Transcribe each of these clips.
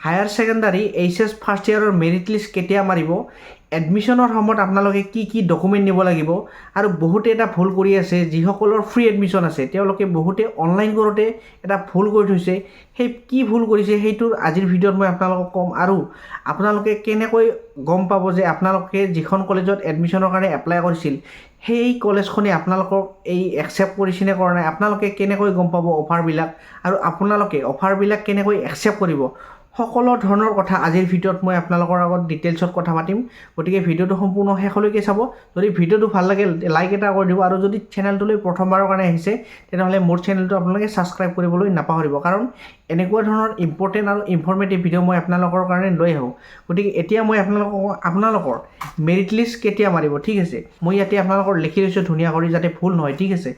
Higher secondary HS first ইয়াৰৰ merit list কেতিয়া মাৰিব, এডমিশ্যনৰ সময়ত আপোনালোকে কি কি ডকুমেণ্ট নিব লাগিব, আৰু বহুতে এটা ভুল কৰি আছে যিসকলৰ ফ্ৰী এডমিশ্যন আছে তেওঁলোকে বহুতে অনলাইন কৰোঁতে এটা ভুল কৰি থৈছে। সেই কি ভুল কৰিছে সেইটোৰ আজিৰ ভিডিঅ'ত মই আপোনালোকক ক'ম, আৰু আপোনালোকে কেনেকৈ গম পাব যে আপোনালোকে যিখন কলেজত এডমিশ্যনৰ কাৰণে এপ্লাই কৰিছিল সেই কলেজখনে আপোনালোকক এই একচেপ্ট কৰিছে নে কৰা নাই, আপোনালোকে কেনেকৈ গম পাব অফাৰবিলাক, আৰু আপোনালোকে অফাৰবিলাক কেনেকৈ একচেপ্ট কৰিব, সকলো ধৰণৰ কথা আজিৰ ভিডিঅ'ত মই আপোনালোকৰ আগত ডিটেইলছত কথা পাতিম। গতিকে ভিডিঅ'টো সম্পূৰ্ণ শেষলৈকে চাব। যদি ভিডিঅ'টো ভাল লাগে লাইক এটা কৰি দিব, আৰু যদি চেনেলটোলৈ প্ৰথমবাৰৰ কাৰণে আহিছে তেনেহ'লে মোৰ চেনেলটো আপোনালোকে ছাবস্ক্ৰাইব কৰিবলৈ নাপাহৰিব, কাৰণ এনেকুৱা ধৰণৰ ইম্পৰ্টেণ্ট আৰু ইনফৰ্মেটিভ ভিডিঅ' মই আপোনালোকৰ কাৰণে লৈ আহোঁ। গতিকে এতিয়া মই আপোনালোকৰ মেৰিট লিষ্ট কেতিয়া মাৰিব, ঠিক আছে, মই ইয়াতে আপোনালোকৰ লিখি লৈছোঁ ধুনীয়া কৰি যাতে ভুল নহয়, ঠিক আছে।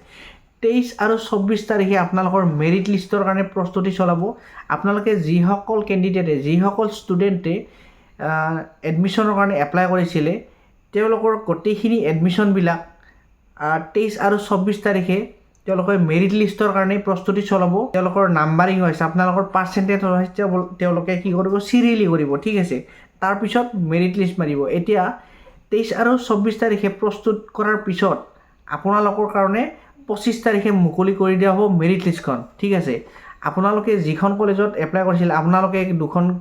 23 আৰু 24 তাৰিখে আপোনালোকৰ মেৰিট লিষ্টৰ কাৰণে প্ৰস্তুতি চলাব। আপোনালোকে যিসকল কেণ্ডিডেটে যিসকল ষ্টুডেণ্টে এডমিশ্যনৰ কাৰণে এপ্লাই কৰিছিলে তেওঁলোকৰ গোটেইখিনি এডমিশ্যনবিলাক 23 আৰু 24 তাৰিখে তেওঁলোকে মেৰিট লিষ্টৰ কাৰণে প্ৰস্তুতি চলাব। তেওঁলোকৰ নাম্বাৰিং হৈছে, আপোনালোকৰ পাৰ্চেণ্টেজ হৈছে, তেওঁলোকে কি কৰিব চিৰিয়েলি কৰিব, ঠিক আছে। তাৰপিছত মেৰিট লিষ্ট মাৰিব। এতিয়া 23 আৰু 24 তাৰিখে প্ৰস্তুত কৰাৰ পিছত আপোনালোকৰ কাৰণে 25 তাৰিখে মুকলি কৰি দিয়া হ'ব মেৰিট লিষ্টখন, ঠিক আছে। আপোনালোকে যিখন কলেজত এপ্লাই কৰিছিল আপোনালোকে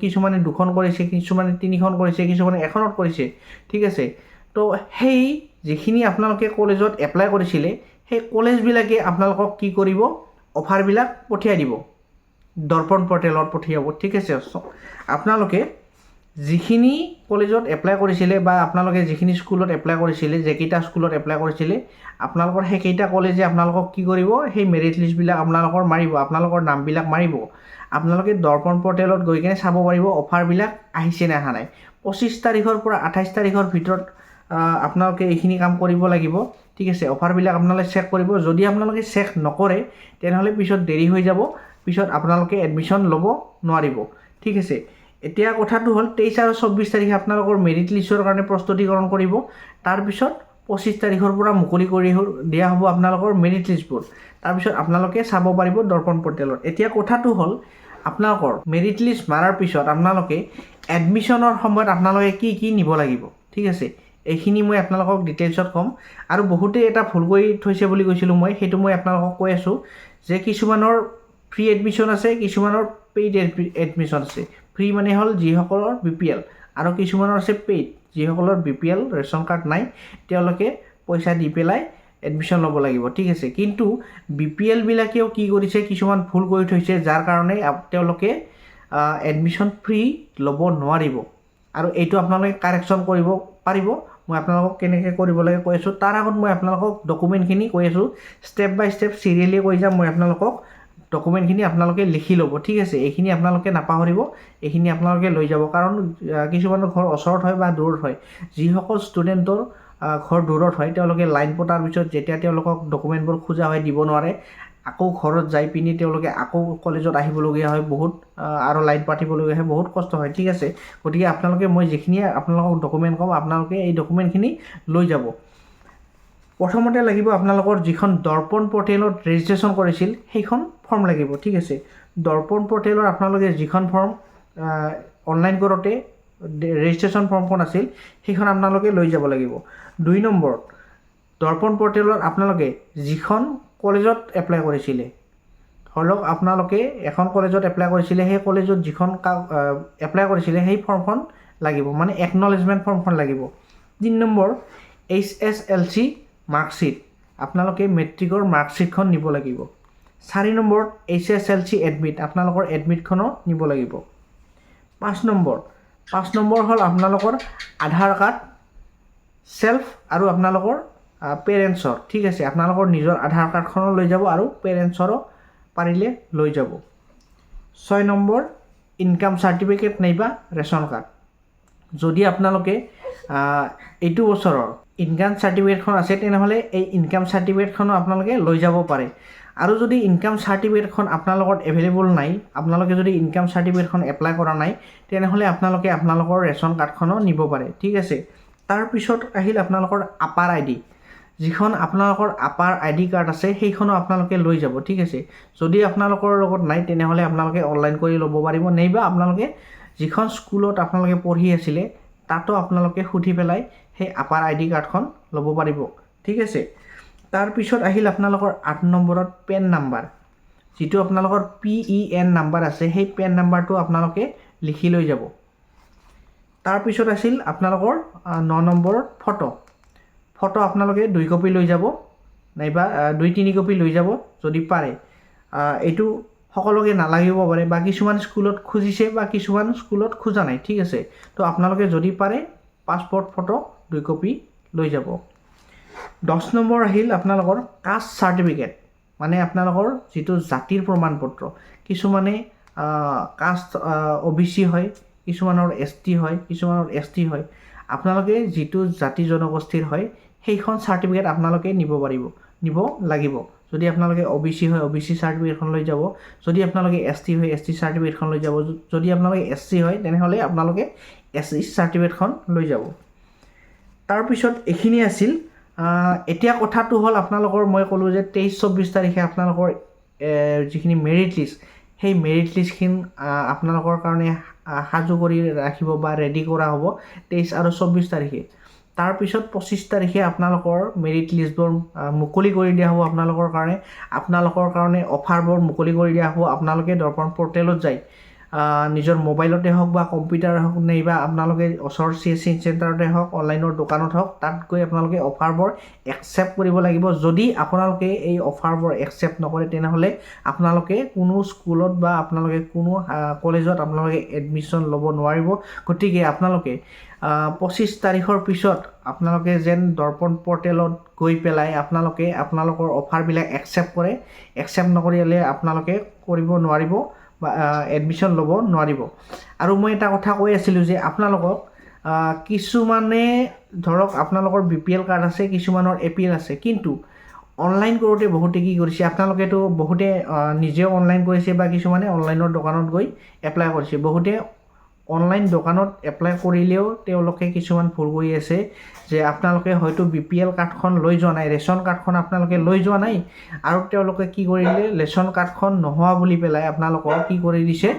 কিছুমানে দুখন কৰিছে, কিছুমানে 3খন কৰিছে, কিছুমানে এখনত কৰিছে, ঠিক আছে। তো সেই যিখিনি আপোনালোকে কলেজত এপ্লাই কৰিছিলে সেই কলেজবিলাকে আপোনালোকক কি কৰিব, অফাৰবিলাক পঠিয়াই দিব, দৰ্পণ পৰ্টেলত পঠিয়াব, ঠিক আছে। আপোনালোকে যিখিনি কলেজত এপ্লাই কৰিছিলে বা আপোনালোকে যিখিনি স্কুলত এপ্লাই কৰিছিলে, যেইকেইটা স্কুলত এপ্লাই কৰিছিলে আপোনালোকৰ সেইকেইটা কলেজে আপোনালোকক কি কৰিব, সেই মেৰিট লিষ্টবিলাক আপোনালোকৰ মাৰিব, আপোনালোকৰ নামবিলাক মাৰিব। আপোনালোকে দৰ্পণ পৰ্টেলত গৈ কিনে চাব পাৰিব অফাৰবিলাক আহিছে নে অহা নাই। 25 তাৰিখৰ পৰা 28 তাৰিখৰ ভিতৰত আপোনালোকে এইখিনি কাম কৰিব লাগিব, ঠিক আছে। অফাৰবিলাক আপোনালোকে চেক কৰিব। যদি আপোনালোকে চেক নকৰে তেনেহ'লে পিছত দেৰি হৈ যাব, পিছত আপোনালোকে এডমিশ্যন ল'ব নোৱাৰিব, ঠিক আছে। এতিয়া কথাটো হ'ল 23 আৰু 24 তাৰিখে আপোনালোকৰ মেৰিট লিষ্টৰ কাৰণে প্ৰস্তুতিকৰণ কৰিব। তাৰপিছত 25 তাৰিখৰ পৰা মুকলি কৰি দিয়া হ'ব আপোনালোকৰ মেৰিট লিষ্টবোৰ। তাৰপিছত আপোনালোকে চাব পাৰিব দৰ্পণ পৰ্টেলত। এতিয়া কথাটো হ'ল আপোনালোকৰ মেৰিট লিষ্ট মাৰাৰ পিছত আপোনালোকে এডমিশ্যনৰ সময়ত আপোনালোকে কি কি নিব লাগিব, ঠিক আছে। এইখিনি মই আপোনালোকক ডিটেইলছত ক'ম। আৰু বহুতে এটা ভুল কৰি থৈছে বুলি কৈছিলোঁ মই, সেইটো মই আপোনালোকক কৈ আছোঁ যে কিছুমানৰ ফ্ৰী এডমিশ্যন আছে, কিছুমানৰ পেইড এডমিশ্যন আছে। ফ্ৰী মানে হ'ল যিসকলৰ BPL, আৰু কিছুমানৰ আছে পেইড, যিসকলৰ BPL ৰেচন কাৰ্ড নাই তেওঁলোকে পইচা দি পেলাই এডমিশ্যন ল'ব লাগিব, ঠিক আছে। কিন্তু BPLবিলাকেও কি কৰিছে, কিছুমান ভুল কৰি থৈছে যাৰ কাৰণে তেওঁলোকে এডমিশ্যন ফ্ৰী ল'ব নোৱাৰিব, আৰু এইটো আপোনালোকে কাৰেকশ্যন কৰিব পাৰিব। মই আপোনালোকক কেনেকৈ কৰিব লাগে কৈ আছোঁ। তাৰ আগত মই আপোনালোকক ডকুমেণ্টখিনি কৈ আছোঁ, ষ্টেপ বাই ষ্টেপ চিৰিয়েলি কৈ যাম মই আপোনালোকক। ডকুমেণ্টখিনি আপোনালোকে লিখি ল'ব, ঠিক আছে। এইখিনি আপোনালোকে নাপাহৰিব, এইখিনি আপোনালোকে লৈ যাব, কাৰণ কিছুমানৰ ঘৰ ওচৰত হয় বা দূৰত হয়। যিসকল ষ্টুডেণ্টৰ ঘৰ দূৰত হয় তেওঁলোকে লাইন পতাৰ পিছত যেতিয়া তেওঁলোকক ডকুমেণ্টবোৰ খোজা হয় দিব নোৱাৰে, আকৌ ঘৰত যাই পিনি তেওঁলোকে আকৌ কলেজত আহিবলগীয়া হয় বহুত, আৰু লাইন পাতিবলগীয়া হয়, বহুত কষ্ট হয়, ঠিক আছে। গতিকে আপোনালোকে মই যিখিনি আপোনালোকক ডকুমেণ্ট ক'ম আপোনালোকে এই ডকুমেণ্টখিনি লৈ যাব। প্ৰথমতে লাগিব আপোনালোকৰ যিখন দৰ্পণ পৰ্টেলত ৰেজিষ্ট্ৰেশ্যন কৰিছিল সেইখন ফৰ্ম লাগিব, ঠিক আছে। দৰ্পণ পৰ্টেলৰ আপোনালোকে যিখন ফৰ্ম অনলাইন কৰোঁতে ৰেজিষ্ট্ৰেশ্যন ফৰ্মখন আছিল সেইখন আপোনালোকে লৈ যাব লাগিব। 2 নম্বৰত দৰ্পণ পৰ্টেলত আপোনালোকে যিখন কলেজত এপ্লাই কৰিছিলে, ধৰি লওক আপোনালোকে এখন কলেজত এপ্লাই কৰিছিলে, সেই কলেজত যিখন এপ্লাই কৰিছিলে সেই ফৰ্মখন লাগিব, মানে একনলেজমেণ্ট ফৰ্মখন লাগিব। 3 নম্বৰ HSLC মাৰ্কশ্বিট, আপোনালোকে মেট্ৰিকৰ মাৰ্কশ্বিটখন নিব লাগিব। 4 নম্বৰত HSLC এডমিট, আপোনালোকৰ এডমিটখনো নিব লাগিব। 5 নম্বৰ হ'ল আপোনালোকৰ আধাৰ কাৰ্ড, চেল্ফ আৰু আপোনালোকৰ পেৰেণ্টছৰ, ঠিক আছে। আপোনালোকৰ নিজৰ আধাৰ কাৰ্ডখনো লৈ যাব আৰু পেৰেণ্টছৰো পাৰিলে লৈ যাব। 6 নম্বৰ ইনকাম চাৰ্টিফিকেট নাইবা ৰেচন কাৰ্ড। যদি আপোনালোকে এইটো বছৰৰ ইনকাম চাৰ্টিফিকেটখন আছে তেনেহ'লে এই ইনকাম চাৰ্টিফিকেটখনো আপোনালোকে লৈ যাব পাৰে। আৰু যদি ইনকাম চাৰ্টিফিকেটখন আপোনালোকৰ এভেইলেবল নাই, আপোনালোকে যদি ইনকাম চাৰ্টিফিকেটখন এপ্লাই কৰা নাই তেনেহ'লে আপোনালোকে আপোনালোকৰ ৰেচন কাৰ্ডখনো নিব পাৰে, ঠিক আছে। তাৰপিছত আহিল আপোনালোকৰ আপাৰ ID, যিখন আপোনালোকৰ আপাৰ ID কাৰ্ড আছে সেইখনো আপোনালোকে লৈ যাব, ঠিক আছে। যদি আপোনালোকৰ লগত নাই তেনেহ'লে আপোনালোকে অনলাইন কৰি ল'ব পাৰিব, নাইবা আপোনালোকে যিখন স্কুলত আপোনালোকে পঢ়ি আছিলে তাতো আপোনালোকে সুধি পেলাই সেই আপাৰ ID কাৰ্ডখন ল'ব পাৰিব ঠিক আছে তাৰপিছত আহিল আপোনালোকৰ 8 নম্বৰত পেন নাম্বাৰ যিটো আপোনালোকৰ PEN নাম্বাৰ আছে সেই পেন নাম্বাৰটো আপোনালোকে লিখি লৈ যাব তাৰপিছত আছিল আপোনালোকৰ 9 নম্বৰত ফটো আপোনালোকে 2 কপি লৈ যাব নাইবা 2-3 কপি লৈ যাব যদি পাৰে এইটো সকলোকে নালাগিব পাৰে বা কিছুমান স্কুলত খুজিছে বা কিছুমান স্কুলত খোজা নাই ঠিক আছে তো আপোনালোকে যদি পাৰে পাসপোৰ্ট ফটো 2 কপি লৈ যাব 10 নম্বৰ আহিল আপোনালোকৰ কাষ্ট সাৰ্টিফিকেট মানে আপোনালোকৰ যেটো জাতিৰ প্ৰমাণপত্ৰ কিছুমানে কাষ্ট OBC হয় কিছুমানৰ ST হয় কিছুমানৰ ST হয় আপোনালোকে যেটো জাতি জনগোষ্ঠীৰ হয় সেইখন সাৰ্টিফিকেট আপোনালোকে নিব লাগিব যদি আপোনালোকে OBC হয় OBC সাৰ্টিফিকেটখন লৈ যাব যদি আপোনালোকে ST হয় ST সাৰ্টিফিকেটখন লৈ যাব যদি আপোনালোকে SC হয় তেনেহলে আপোনালোকে SC সাৰ্টিফিকেটখন লৈ যাব তাৰ পিছত এখিনি আছিল এতিয়া কথাটো হল আপোনালোকৰ মই কলো যে 23-24 তাৰিখে আপোনালোকৰ যিখিনি মেৰিট লিষ্ট সেই মেৰিট লিষ্টখিন আপোনালোকৰ কাৰণে হাজু কৰি ৰাখিব বা ৰেডি কৰা হ'ব 23 আৰু 24 তাৰিখে তাৰ পিছত 25 তাৰিখে আপোনালোকৰ মেৰিট লিষ্টবোৰ মুকলি কৰি দিয়া হ'ব আপোনালোকৰ কাৰণে অফাৰবোৰ মুকলি কৰি দিয়া হ'ব আপোনালোকে দৰ্পণ পৰ্টেলত যাই নিজৰ মোবাইলতে হওক বা কম্পিউটাৰ হওক নাইবা আপোনালোকে ওচৰৰ CSC চেণ্টাৰতে হওক অনলাইনৰ দোকানত হওক তাত গৈ আপোনালোকে অফাৰবোৰ একচেপ্ট কৰিব লাগিব যদি আপোনালোকে এই অফাৰবোৰ একচেপ্ট নকৰে তেনেহলে আপোনালোকে কোনো স্কুলত বা আপোনালোকে কোনো কলেজত আপোনালোকে এডমিশন ল'ব নোৱাৰিব গতিকে আপোনালোকে 25 তাৰিখৰ পিছত আপোনালোকে যেন দৰ্পণ পৰ্টেলত গৈ পেলাই আপোনালোকে আপোনালোকৰ অফাৰবিলাক একচেপ্ট নকৰিলে আপোনালোকে কৰিব নোৱাৰিব বা এডমিশন ল'ব নোৱাৰিব আৰু মই এটা কথা কৈ আছিলো যে আপোনালোকক কিছুমানে ধৰক আপোনালোকৰ BPL কাৰ্ড আছে কিছুমানৰ APL আছে কিন্তু অনলাইন কৰোতে বহুতে কি কৰিছে আপোনালোকেটো বহুতে নিজে অনলাইন কৰিছে বা কিছুমানে অনলাইনৰ দোকানত গৈ এপ্লাই কৰিছে বহুতে অনলাইন দোকানত এপ্লাই কৰিলেও তেওঁলোকে কিছুমান ভুল কৰি আছে যে আপোনালোকে হয়তো BPL কাৰ্ডখন লৈ যোৱা নাই ৰেশন কাৰ্ডখন আপোনালোকে লৈ যোৱা নাই আৰু তেওঁলোকে কি কৰিলে ৰেশন কাৰ্ডখন নোহোৱা বুলি পেলাই আপোনালোকৰ কি কৰি দিছে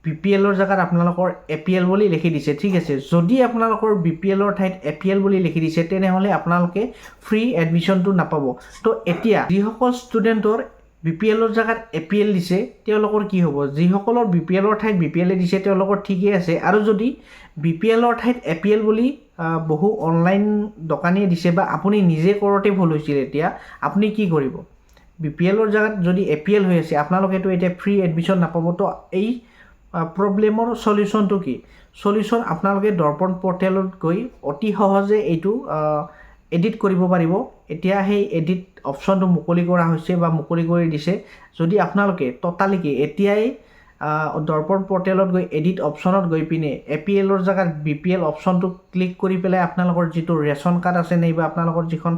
BPL ৰ জায়গাত আপোনালোকৰ APL বুলি লিখি দিছে ঠিক আছে যদি আপোনালোকৰ BPL ৰ ঠাইত APL বুলি লিখি দিছে তেনেহলে আপোনালোকে ফ্ৰী এডমিশনটো নাপাব তো এতিয়া যিসকল ষ্টুডেন্টৰ BPL ৰ জায়গাত APL দিছে তেওঁলোকৰ কি হ'ব যিসকলৰ BPL ৰ ঠাইত BPL দিছে তেওঁলোকৰ ঠিকই আছে আৰু যদি BPL ৰ ঠাইত APL বুলি বহু অনলাইন দোকানী দিছে বা আপুনি নিজে কৰতে ভুল হৈছিল এতিয়া আপুনি কি কৰিব BPL ৰ জায়গাত যদি APL হৈ আছে আপোনালোকেটো এতিয়া ফ্ৰী এডমিশন নাপাব তো এই প্ৰবলেমৰ সলিউশনটো কি সলিউশন আপোনালোকে দৰ্পণ পৰ্টেলত গৈ অতি সহজে এইটো এডিট কৰিব পাৰিব এতিয়া সেই এডিট অপচনটো মুকলি কৰা হৈছে বা মুকলি কৰি দিছে যদি আপোনালোকে টটালিকে এতিয়াই দৰ্পণ পৰ্টেলত গৈ এডিট অপচনত গৈ পিনে APL ৰ জায়গাত BPL অপচনটো ক্লিক কৰি পেলাই আপোনালোকৰ যেটো ৰেশন কাৰ্ড আছে নাইবা আপোনালোকৰ যিখন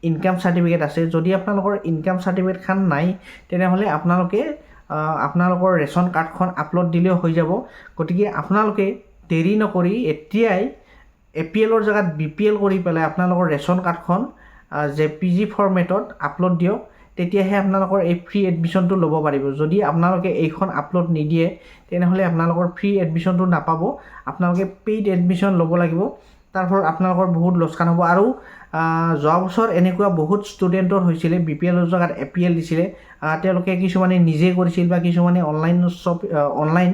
ইনকাম সাৰ্টিফিকেট আছে যদি আপোনালোকৰ ইনকাম সাৰ্টিফিকেট খান নাই তেনেহলে আপোনালোকে আপোনালোকৰ ৰেশন কাৰ্ডখন আপলোড দিলেও হৈ যাব গতিকে আপোনালোকে দেৰি নকৰি এতিয়াই APL ৰ জায়গাত BPL কৰি পেলাই আপোনালোকৰ ৰেশন কাৰ্ডখন JPG ফৰমেটত আপলোড দিয়ক তেতিয়াহে আপোনালোকৰ এই ফ্ৰী এডমিশনটো ল'ব পাৰিব যদি আপোনালোকে এইখন আপলোড নিদিয়ে তেনেহলে আপোনালোকৰ ফ্ৰী এডমিশনটো নাপাব আপোনালোকে পেইড এডমিশন ল'ব লাগিব তাৰ ফলত আপোনালোকৰ বহুত লছকান হ'ব আৰু যোৱা বছৰ এনেকুৱা বহুত ষ্টুডেন্টৰ হৈছিল BPL ৰ জায়গাত APL দিছিলে তেওঁলোকে কিছুমানে নিজে কৰিছিল বা কিছুমানে অনলাইন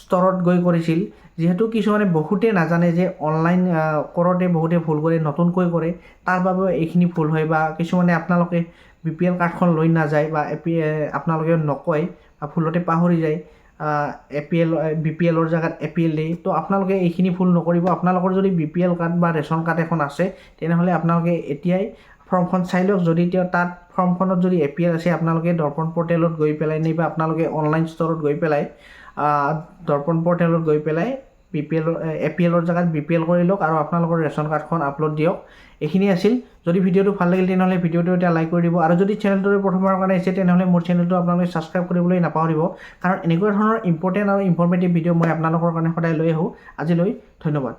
ষ্টৰত গৈ কৰিছিল যেহেতু কিছুমানে বহুতে নাজানে যে অনলাইন কৰোতে বহুতে ভুল কৰে নতুনকৈ কৰে তাৰ বাবে এইখিনি ভুল হয় বা কিছুমানে আপোনালোকে BPL কাৰ্ডখন লৈ না যায় বা আপোনালোকে নকয় বা ভুলতে পাহৰি যায় BPL ৰ জায়গাত APL দিয়ে তো আপোনালোকে এইখিনি ভুল নকৰিব আপোনালোকৰ যদি BPL কাৰ্ড বা ৰেশন কাৰ্ড এখন আছে তেনেহলে আপোনালোকে এতিয়াই ফৰ্মখন চাই লওক যদি তাত ফৰ্মখনত যদি APL আছে আপোনালোকে দৰ্পণ পৰ্টেলত গৈ পেলাই নাইবা আপোনালোকে অনলাইন ষ্টৰত গৈ পেলাই দৰ্পণ পৰ্টেলত গৈ পেলাই APL ৰ জায়গাত BPL কৰি লওক আৰু আপোনালোকৰ ৰেশন কাৰ্ডখন আপলোড দিয়ক এইখিনি আছিল যদি ভিডিওটো ভাল লাগিল তেনেহলে ভিডিওটো এটা লাইক কৰি দিব আৰু যদি চেনেলটোৰ প্ৰথমবাৰৰ কাৰণে আছে তেনেহলে মোৰ চেনেলটো আপোনালোকে সাবস্ক্ৰাইব কৰিবলৈ নাপাহৰিব কাৰণ এনেকুৱা ধৰণৰ ইম্পৰ্টেন্ট আৰু ইনফৰমেটিভ ভিডিও মই আপোনালোকৰ কাৰণে সদায় লৈ আহো আজিলৈ ধন্যবাদ